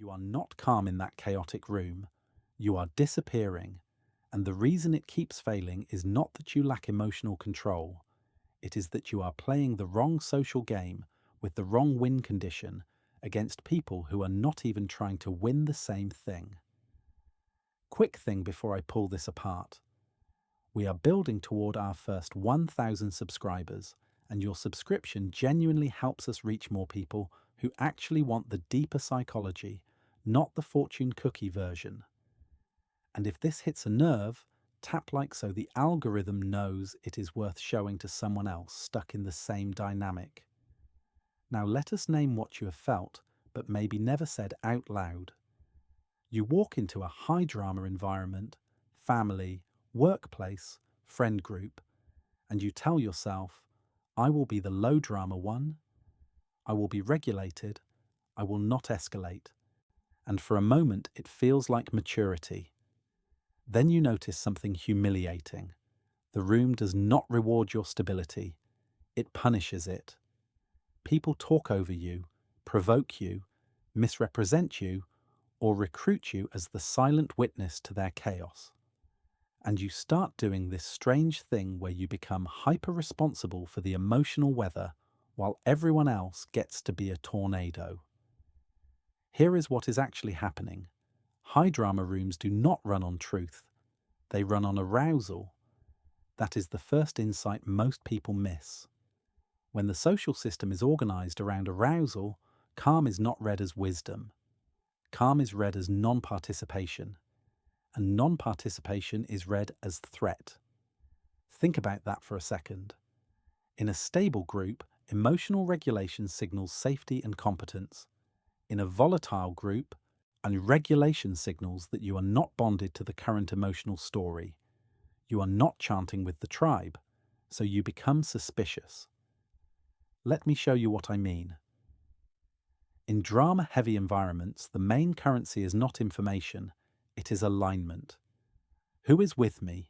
you are not calm in that chaotic room, you are disappearing, and the reason it keeps failing is not that you lack emotional control. It is that you are playing the wrong social game with the wrong win condition against people who are not even trying to win the same thing. Quick thing before I pull this apart. We are building toward our first 1,000 subscribers, and your subscription genuinely helps us reach more people who actually want the deeper psychology, not the fortune cookie version. And if this hits a nerve, tap like so the algorithm knows it is worth showing to someone else stuck in the same dynamic. Now let us name what you have felt, but maybe never said out loud. You walk into a high drama environment, family, workplace, friend group, and you tell yourself, I will be the low drama one, I will be regulated, I will not escalate. And for a moment it feels like maturity. Then you notice something humiliating. The room does not reward your stability, it punishes it. People talk over you, provoke you, misrepresent you, or recruit you as the silent witness to their chaos. And you start doing this strange thing where you become hyper-responsible for the emotional weather while everyone else gets to be a tornado. Here is what is actually happening. High drama rooms do not run on truth. They run on arousal. That is the first insight most people miss. When the social system is organized around arousal, calm is not read as wisdom. Calm is read as non-participation, and non-participation is read as threat. Think about that for a second. In a stable group, emotional regulation signals safety and competence. In a volatile group, regulation signals that you are not bonded to the current emotional story. You are not chanting with the tribe, so you become suspicious. Let me show you what I mean. In drama-heavy environments, the main currency is not information, it is alignment. Who is with me?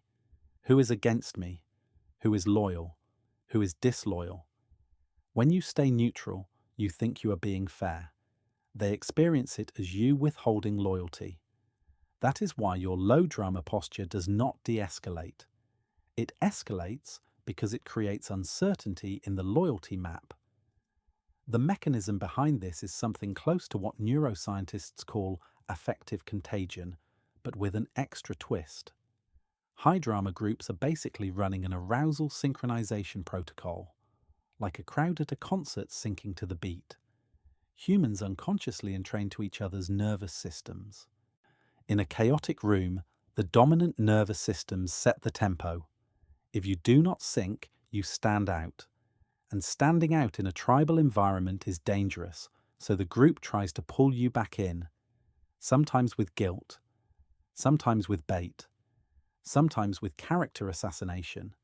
Who is against me? Who is loyal? Who is disloyal? When you stay neutral, you think you are being fair. They experience it as you withholding loyalty. That is why your low drama posture does not de-escalate. It escalates because it creates uncertainty in the loyalty map. The mechanism behind this is something close to what neuroscientists call affective contagion, but with an extra twist. High drama groups are basically running an arousal synchronization protocol, like a crowd at a concert syncing to the beat. Humans unconsciously entrain to each other's nervous systems. In a chaotic room, the dominant nervous systems set the tempo. If you do not sync, you stand out. And standing out in a tribal environment is dangerous, so the group tries to pull you back in, sometimes with guilt, sometimes with bait, sometimes with character assassination.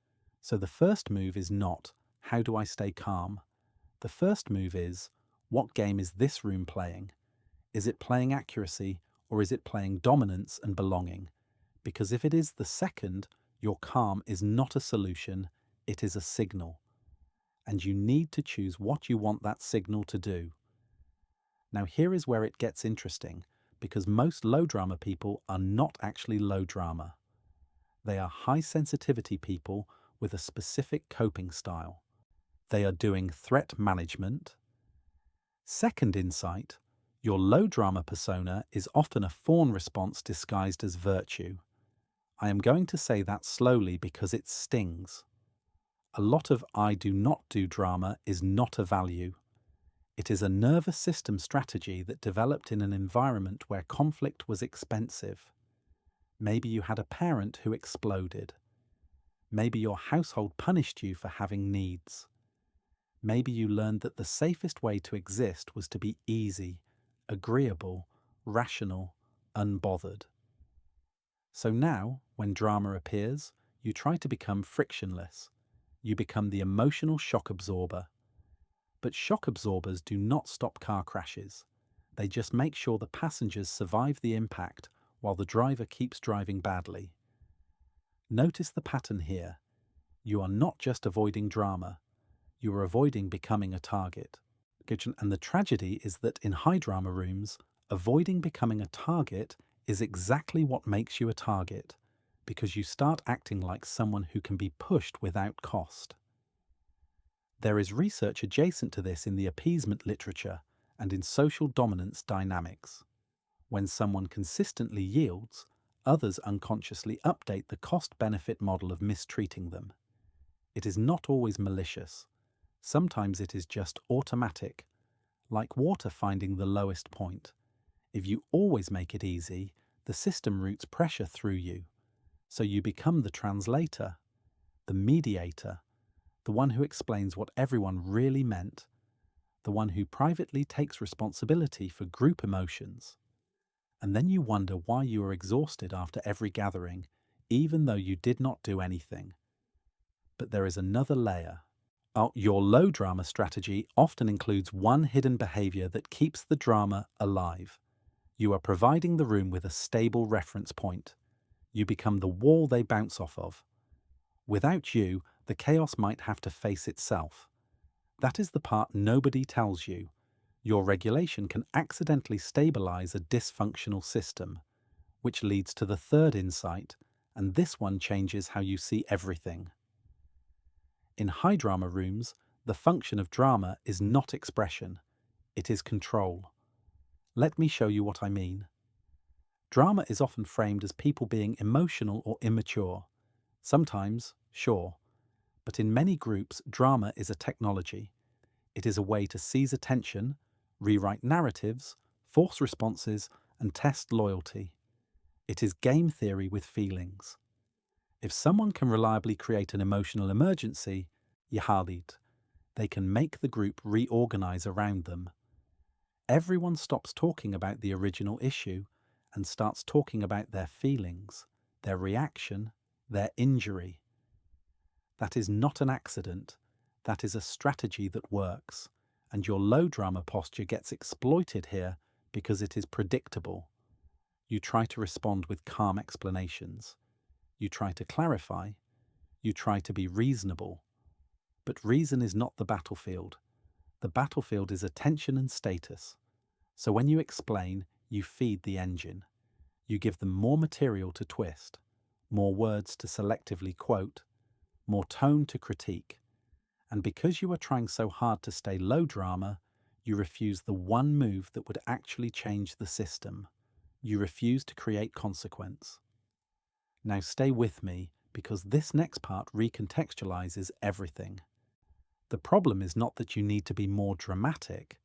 So the first move is not, how do I stay calm? The first move is, what game is this room playing? Is it playing accuracy, or is it playing dominance and belonging? Because if it is the second, your calm is not a solution, it is a signal. And you need to choose what you want that signal to do. Now here is where it gets interesting, because most low drama people are not actually low drama. They are high sensitivity people with a specific coping style. They are doing threat management. Second insight, your low drama persona is often a fawn response disguised as virtue. I am going to say that slowly because it stings. A lot of I do not do drama is not a value. It is a nervous system strategy that developed in an environment where conflict was expensive. Maybe you had a parent who exploded. Maybe your household punished you for having needs. Maybe you learned that the safest way to exist was to be easy, agreeable, rational, unbothered. So now, when drama appears, you try to become frictionless. You become the emotional shock absorber. But shock absorbers do not stop car crashes. They just make sure the passengers survive the impact while the driver keeps driving badly. Notice the pattern here. You are not just avoiding drama. You are avoiding becoming a target. And the tragedy is that in high drama rooms, Avoiding becoming a target is exactly what makes you a target, because you start acting like someone who can be pushed without cost. There is research adjacent to this in the appeasement literature and in social dominance dynamics. When someone consistently yields, others unconsciously update the cost-benefit model of mistreating them. It is not always malicious. Sometimes it is just automatic, like water finding the lowest point. If you always make it easy, the system routes pressure through you. So you become the translator, the mediator, the one who explains what everyone really meant, the one who privately takes responsibility for group emotions. And then you wonder why you are exhausted after every gathering, even though you did not do anything. But there is another layer. Your low drama strategy often includes one hidden behavior that keeps the drama alive. You are providing the room with a stable reference point. You become the wall they bounce off of. Without you, the chaos might have to face itself. That is the part nobody tells you. Your regulation can accidentally stabilize a dysfunctional system, which leads to the third insight, and this one changes how you see everything. In high drama rooms, the function of drama is not expression, it is control. Let me show you what I mean. Drama is often framed as people being emotional or immature. Sometimes, sure, but in many groups, drama is a technology. It is a way to seize attention, rewrite narratives, force responses, and test loyalty. It is game theory with feelings. If someone can reliably create an emotional emergency, yahalit, they can make the group reorganize around them. Everyone stops talking about the original issue and starts talking about their feelings, their reaction, their injury. That is not an accident. That is a strategy that works, and your low drama posture gets exploited here because it is predictable. You try to respond with calm explanations. You try to clarify. You try to be reasonable. But reason is not the battlefield. The battlefield is attention and status. So when you explain, you feed the engine. You give them more material to twist, more words to selectively quote, more tone to critique. And because you are trying so hard to stay low drama, you refuse the one move that would actually change the system. You refuse to create consequence. Now stay with me, because this next part recontextualizes everything. The problem is not that you need to be more dramatic.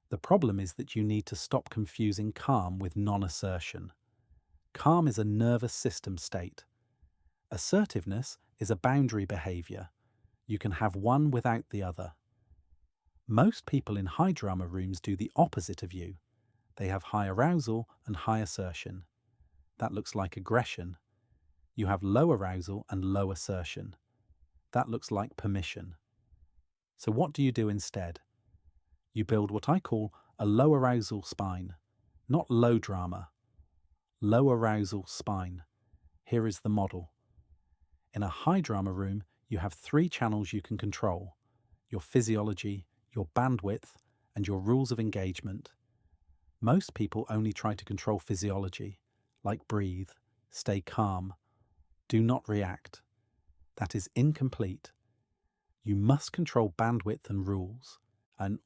The problem is that you need to stop confusing calm with non-assertion. Calm is a nervous system state. Assertiveness is a boundary behavior. You can have one without the other. Most people in high drama rooms do the opposite of you. They have high arousal and high assertion. That looks like aggression. You have low arousal and low assertion. That looks like permission. So what do you do instead? You build what I call a low arousal spine, not low drama. Low arousal spine. Here is the model. In a high drama room, you have 3 channels you can control: your physiology, your bandwidth, and your rules of engagement. Most people only try to control physiology, like breathe, stay calm, do not react. That is incomplete. You must control bandwidth and rules,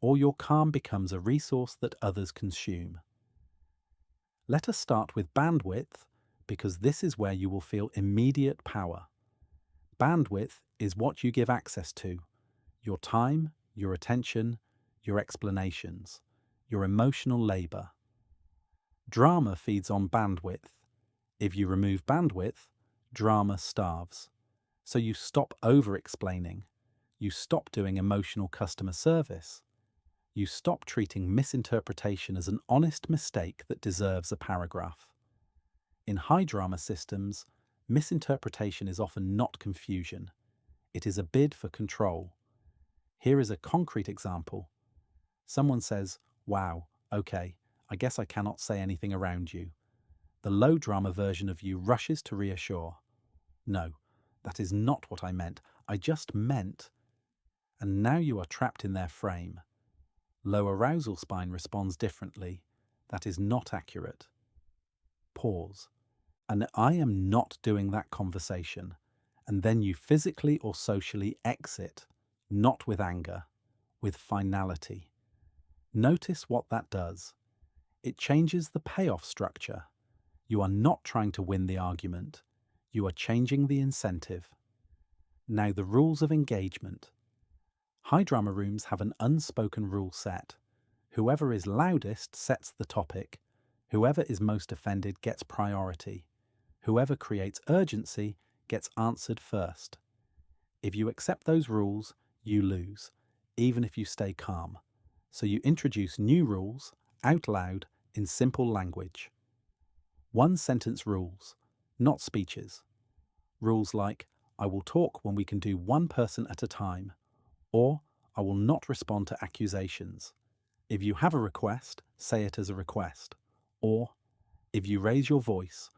or your calm becomes a resource that others consume. Let us start with bandwidth, because this is where you will feel immediate power. Bandwidth is what you give access to: your time, your attention, your explanations, your emotional labor. Drama feeds on bandwidth. If you remove bandwidth, drama starves. So you stop over-explaining. You stop doing emotional customer service. You stop treating misinterpretation as an honest mistake that deserves a paragraph. In high drama systems, misinterpretation is often not confusion. It is a bid for control. Here is a concrete example. Someone says, "Wow, okay, I guess I cannot say anything around you." The low drama version of you rushes to reassure. "No, that is not what I meant. I just meant..." And now you are trapped in their frame. Low arousal spine responds differently. That is not accurate. Pause. And I am not doing that conversation. And then you physically or socially exit, not with anger, with finality. Notice what that does. It changes the payoff structure. You are not trying to win the argument. You are changing the incentive. Now, the rules of engagement. High drama rooms have an unspoken rule set. Whoever is loudest sets the topic. Whoever is most offended gets priority. Whoever creates urgency gets answered first. If you accept those rules, you lose, even if you stay calm. So you introduce new rules, out loud, in simple language. One-sentence rules, not speeches. Rules like, I will talk when we can do one person at a time, or I will not respond to accusations. If you have a request, say it as a request. Or, if you raise your voice,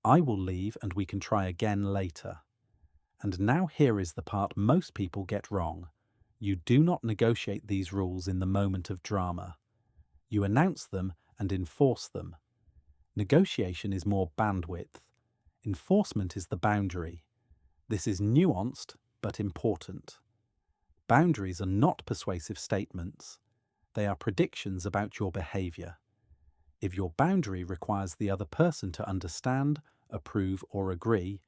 I will leave and we can try again later. And now here is the part most people get wrong. You do not negotiate these rules in the moment of drama. You announce them and enforce them. Negotiation is more bandwidth. Enforcement is the boundary. This is nuanced but important. Boundaries are not persuasive statements. They are predictions about your behavior. If your boundary requires the other person to understand, approve, or agree,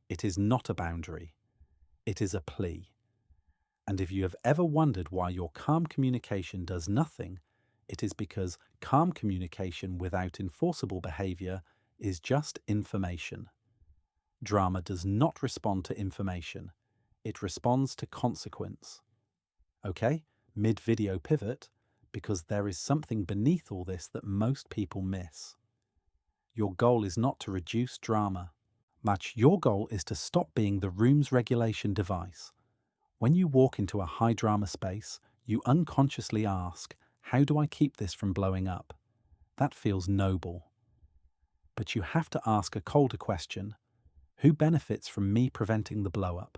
it is not a boundary. It is a plea. And if you have ever wondered why your calm communication does nothing, it is because calm communication without enforceable behavior is just information. Drama does not respond to information. It responds to consequence. Okay, mid-video pivot, because there is something beneath all this that most people miss. Your goal is not to reduce drama. Your goal is to stop being the room's regulation device. When you walk into a high drama space, you unconsciously ask, how do I keep this from blowing up? That feels noble. But you have to ask a colder question. Who benefits from me preventing the blow-up?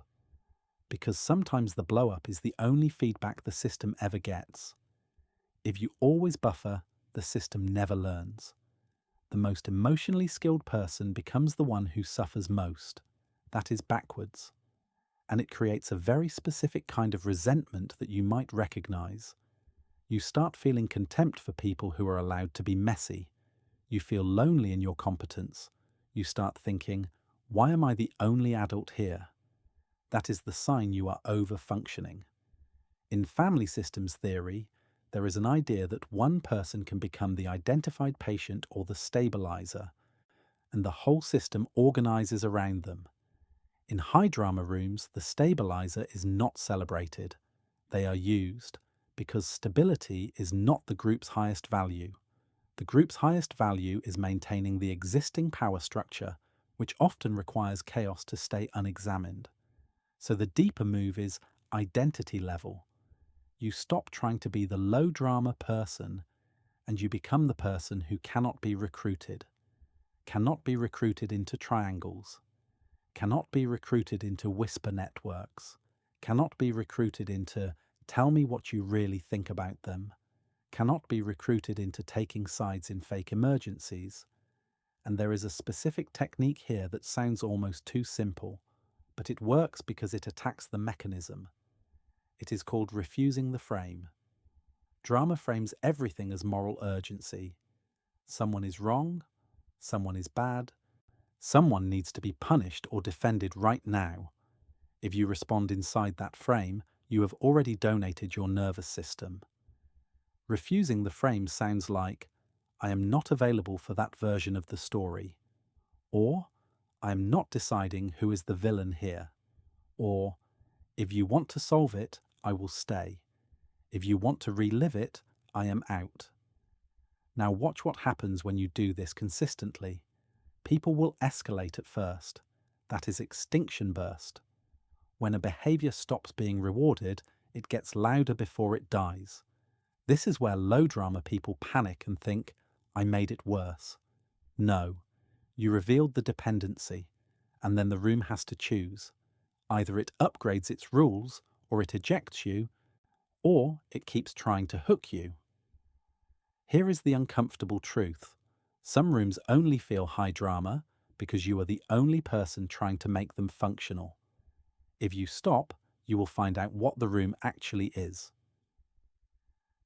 Because sometimes the blow-up is the only feedback the system ever gets. If you always buffer, the system never learns. The most emotionally skilled person becomes the one who suffers most. That is backwards. And it creates a very specific kind of resentment that you might recognize. You start feeling contempt for people who are allowed to be messy. You feel lonely in your competence. You start thinking, why am I the only adult here? That is the sign you are over-functioning. In family systems theory, there is an idea that one person can become the identified patient or the stabilizer, and the whole system organizes around them. In high drama rooms, the stabilizer is not celebrated. They are used, because stability is not the group's highest value. The group's highest value is maintaining the existing power structure, which often requires chaos to stay unexamined. So the deeper move is identity level. You stop trying to be the low drama person and you become the person who cannot be recruited into triangles, cannot be recruited into whisper networks, cannot be recruited into tell me what you really think about them, cannot be recruited into taking sides in fake emergencies. And there is a specific technique here that sounds almost too simple, but it works because it attacks the mechanism. It is called refusing the frame. Drama frames everything as moral urgency. Someone is wrong, someone is bad, someone needs to be punished or defended right now. If you respond inside that frame, you have already donated your nervous system. Refusing the frame sounds like, I am not available for that version of the story, or I am not deciding who is the villain here, or if you want to solve it, I will stay. If you want to relive it, I am out. Now watch what happens when you do this consistently. People will escalate at first. That is extinction burst. When a behavior stops being rewarded, it gets louder before it dies. This is where low drama people panic and think, I made it worse. No, you revealed the dependency, and then the room has to choose. Either it upgrades its rules, or it ejects you, or it keeps trying to hook you. Here is the uncomfortable truth. Some rooms only feel high drama because you are the only person trying to make them functional. If you stop, you will find out what the room actually is.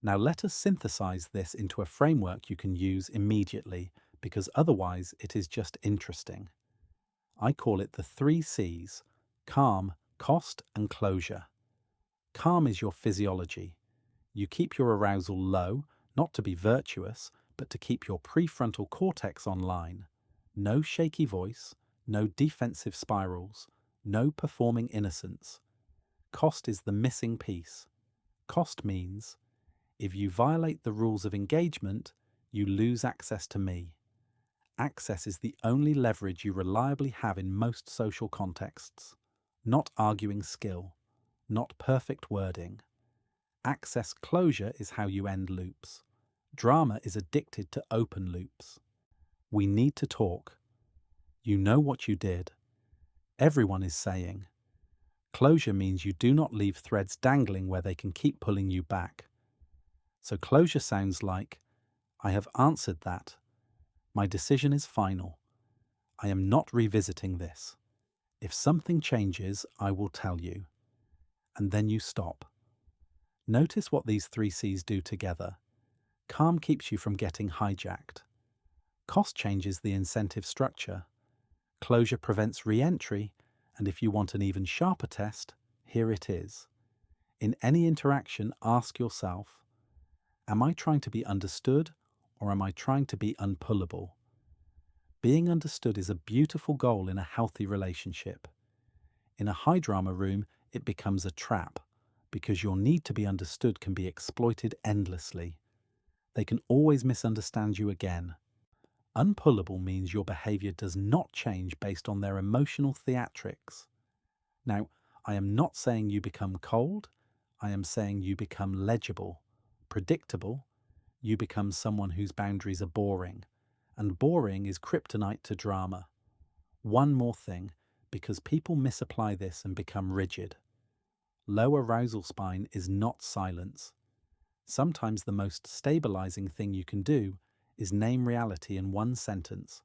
Now let us synthesize this into a framework you can use immediately, because otherwise it is just interesting. I call it the 3 C's: calm, cost, and closure. Calm is your physiology. You keep your arousal low, not to be virtuous, but to keep your prefrontal cortex online. No shaky voice, no defensive spirals, no performing innocence. Cost is the missing piece. Cost means, if you violate the rules of engagement, you lose access to me. Access is the only leverage you reliably have in most social contexts. Not arguing skill, not perfect wording. Access closure is how you end loops. Drama is addicted to open loops. We need to talk. You know what you did. Everyone is saying. Closure means you do not leave threads dangling where they can keep pulling you back. So closure sounds like, I have answered that. My decision is final. I am not revisiting this. If something changes, I will tell you. And then you stop. Notice what these 3 C's do together. Calm keeps you from getting hijacked. Cost changes the incentive structure. Closure prevents re-entry, and if you want an even sharper test, here it is. In any interaction, ask yourself, am I trying to be understood, or am I trying to be unpullable? Being understood is a beautiful goal in a healthy relationship. In a high drama room, it becomes a trap, because your need to be understood can be exploited endlessly. They can always misunderstand you again. Unpullable means your behavior does not change based on their emotional theatrics. Now, I am not saying you become cold. I am saying you become legible, predictable. You become someone whose boundaries are boring. And boring is kryptonite to drama. One more thing, because people misapply this and become rigid. Low arousal spine is not silence. Sometimes the most stabilizing thing you can do is name reality in one sentence,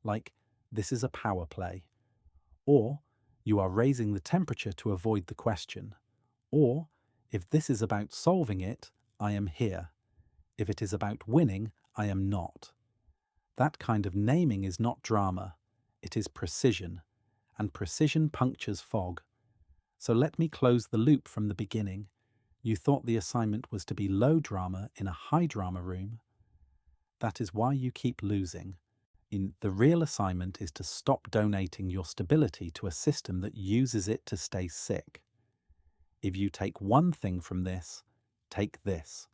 like, this is a power play, or you are raising the temperature to avoid the question, or if this is about solving it, I am here. If it is about winning, I am not. That kind of naming is not drama, it is precision, and precision punctures fog. So let me close the loop from the beginning. You thought the assignment was to be low drama in a high drama room. That is why you keep losing. The real assignment is to stop donating your stability to a system that uses it to stay sick. If you take one thing from this, take this.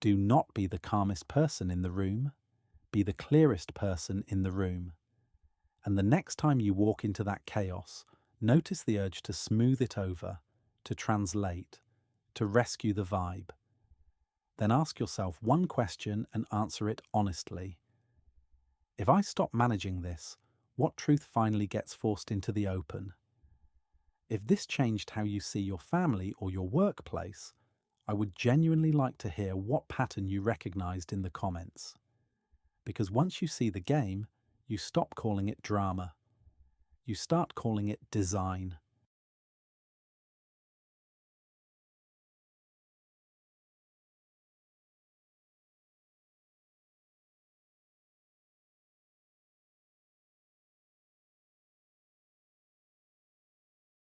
Do not be the calmest person in the room. Be the clearest person in the room. And the next time you walk into that chaos, notice the urge to smooth it over, to translate, to rescue the vibe. Then ask yourself one question and answer it honestly. If I stop managing this, what truth finally gets forced into the open? If this changed how you see your family or your workplace, I would genuinely like to hear what pattern you recognized in the comments. Because once you see the game, you stop calling it drama. You start calling it design.